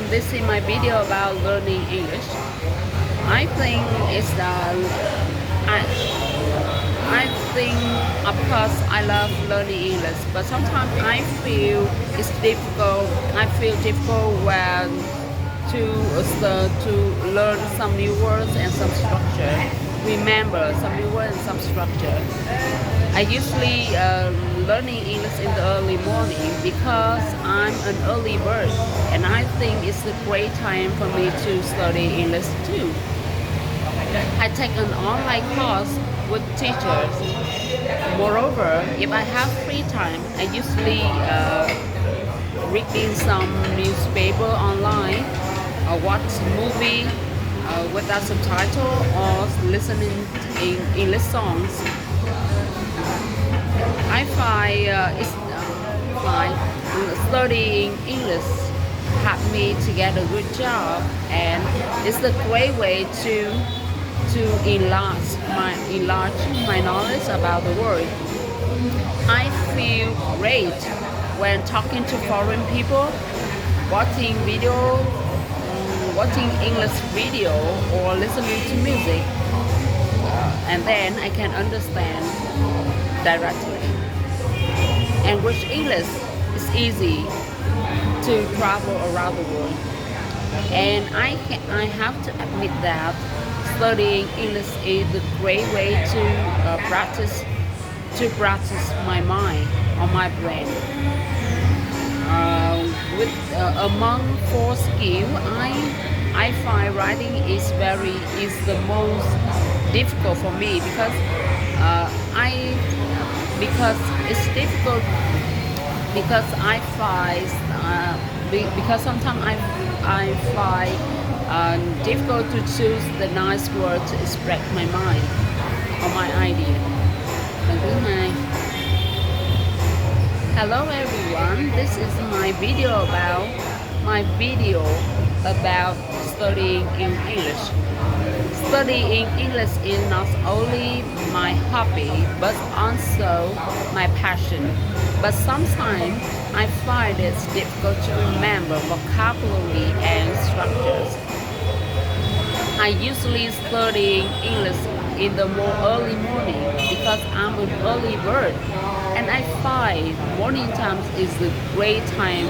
This is my video about learning English. I think it's I, I think of course I love learning English, but sometimes I feel it's difficult. I feel difficult when to learn some new words and some structure. Remember some new words and some structure. I usually learning English in the early morning because I'm an early bird, and I think it's a great time for me to study English too. I take an online course with teachers. Moreover, if I have free time, I usually reading some newspaper online, or watch movie without subtitle, or listening in English songs. I find studying English help me to get a good job, and it's a great way to enlarge my knowledge about the world. I feel great when talking to foreign people, watching watching English video or listening to music, and then I can understand directly. And with English, it's easy to travel around the world. And I have to admit that studying English is a great way to practice my mind or my brain. Among four skills, I find writing is the most difficult for me because it's difficult because I find because sometimes I find difficult to choose the nice word to express my mind or my idea. Lần thứ hai. Hello everyone, this is my video about studying in English. Studying English is not only my hobby but also my passion. But sometimes I find it difficult to remember vocabulary and structures. I usually study English in the early morning because I'm an early bird, and I find morning times is a great time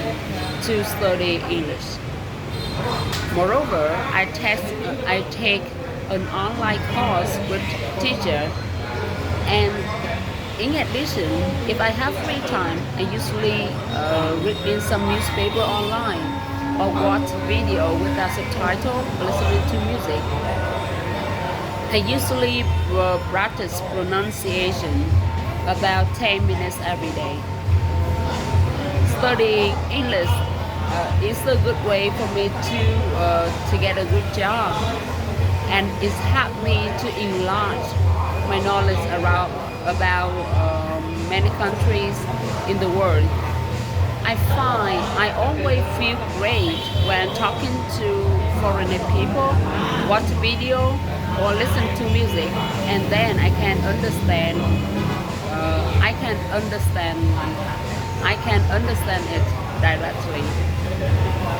to study English. Moreover, I take an online course with teacher, and in addition, if I have free time, I usually read in some newspaper online or watch video without subtitle, listening to music. I usually practice pronunciation about 10 minutes every day. Studying English is a good way for me to get a good job, and it's helped me to enlarge my knowledge about many countries in the world. I find I always feel great when talking to foreign people, watch video or listen to music, and then I can understand it directly.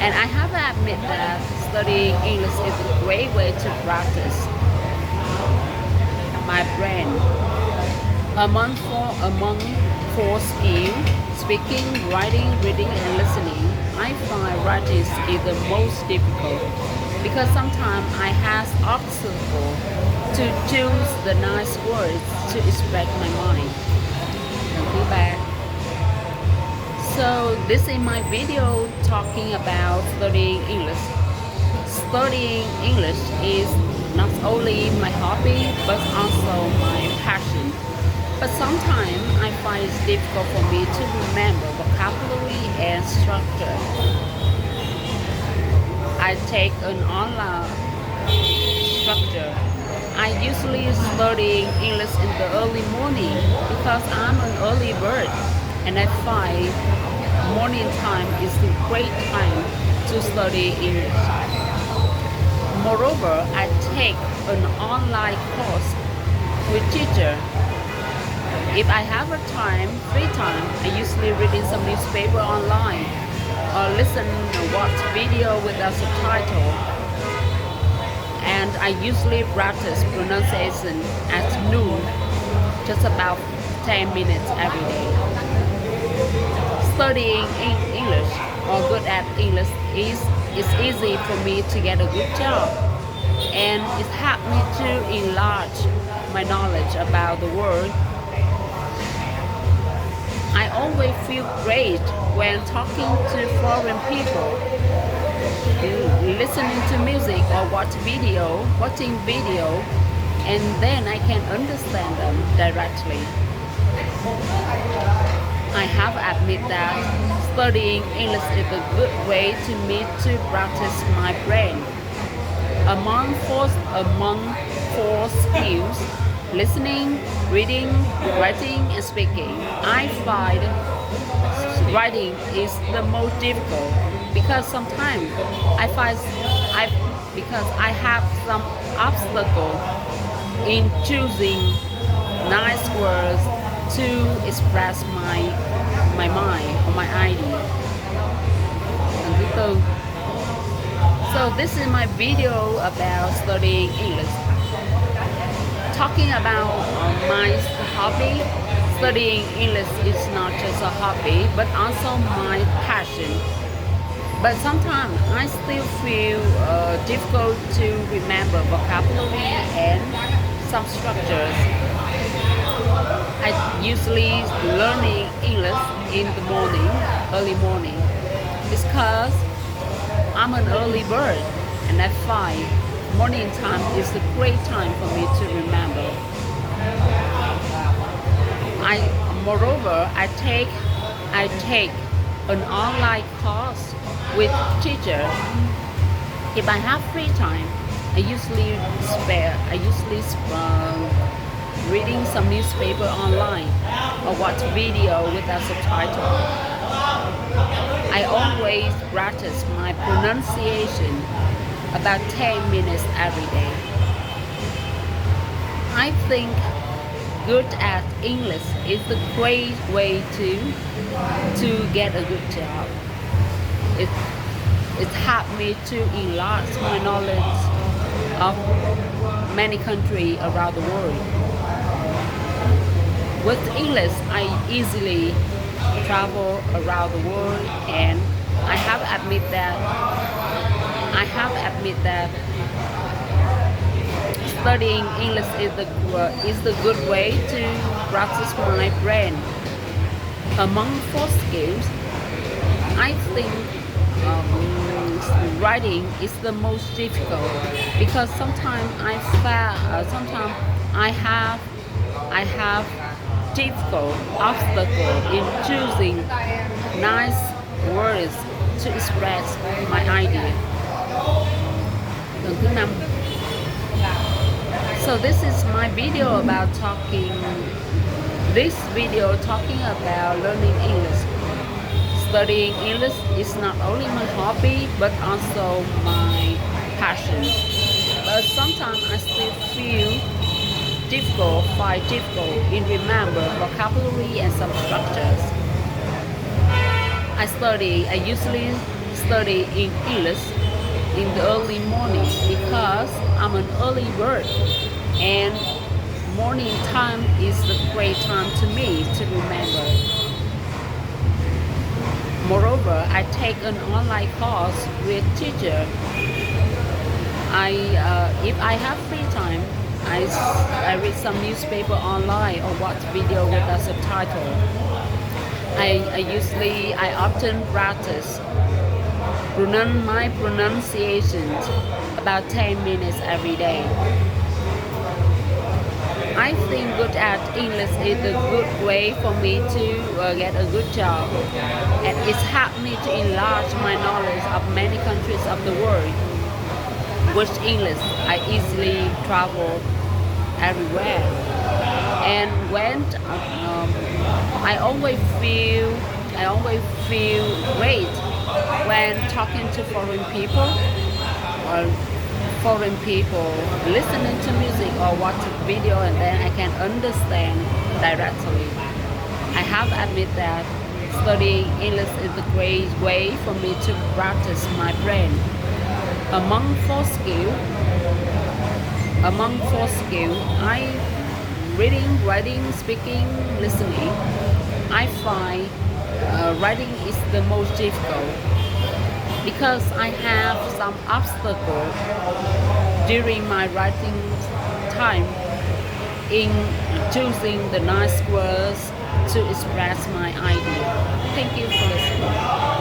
And I have to admit that studying English is a great way to practice my brain. Among four skills, speaking, writing, reading, and listening, I find writing is the most difficult because sometimes I have obstacles to choose the nice words to express my mind. Thank you back. So this is my video talking about studying English. Studying English is not only my hobby but also my passion. But sometimes I find it's difficult for me to remember vocabulary and structure. I take an online structure. I usually study English in the early morning because I'm an early bird, and I find morning time is the great time to study English. Moreover, I take an online course with teacher. If I have free time, I usually read in some newspaper online or listen or watch video with a subtitle, and I usually practice pronunciation at noon, just about 10 minutes every day. Studying English or good at English is easy for me to get a good job, and it helped me to enlarge my knowledge about the world. I always feel great when talking to foreign people, listening to music or watching video, and then I can understand them directly. I have admit that studying English is a good way to me to practice my brain. Among four skills, listening, reading, writing, and speaking, I find writing is the most difficult because sometimes because I have some obstacle in choosing nice words to express my mind or my idea. Lần thứ tư. So this is my video about studying English. Talking about my hobby, studying English is not just a hobby, but also my passion. But sometimes I still feel difficult to remember vocabulary and some structures. I usually learning English in the morning, early morning, because I'm an early bird, and I find morning time is a great time for me to remember. Moreover, I take an online course with teacher. If I have free time, I usually reading some newspaper online or watch video with a subtitle. I always practice my pronunciation about 10 minutes every day. I think good at English is the great way to get a good job. It helped me to enlarge my knowledge of many countries around the world. With English, I easily travel around the world, and I have admit that studying English is the good way to practice my brain. Among four skills, I think writing is the most difficult because sometimes I have difficult obstacle in choosing nice words to express my idea. Lần thứ 5. So this is my video about talking about learning English. Studying English is not only my hobby but also my passion. But sometimes I still feel difficult in remember vocabulary and some structures. I usually study in English in the early morning because I'm an early bird, and morning time is the great time to me to remember. Moreover, I take an online course with teacher. If I have free time, I read some newspaper online or watch video with a subtitle. I often practice my pronunciations about 10 minutes every day. I think good at English is a good way for me to get a good job, and it's helped me to enlarge my knowledge of many countries of the world. With English, I easily travel everywhere, and when I always feel great when talking to foreign people listening to music or watching video, and then I can understand directly. I have admit that Studying English is a great way for me to practice my brain. Among four skills, I reading, writing, speaking, listening. I find writing is the most difficult because I have some obstacle during my writing time in choosing the nice words to express my idea. Thank you for listening.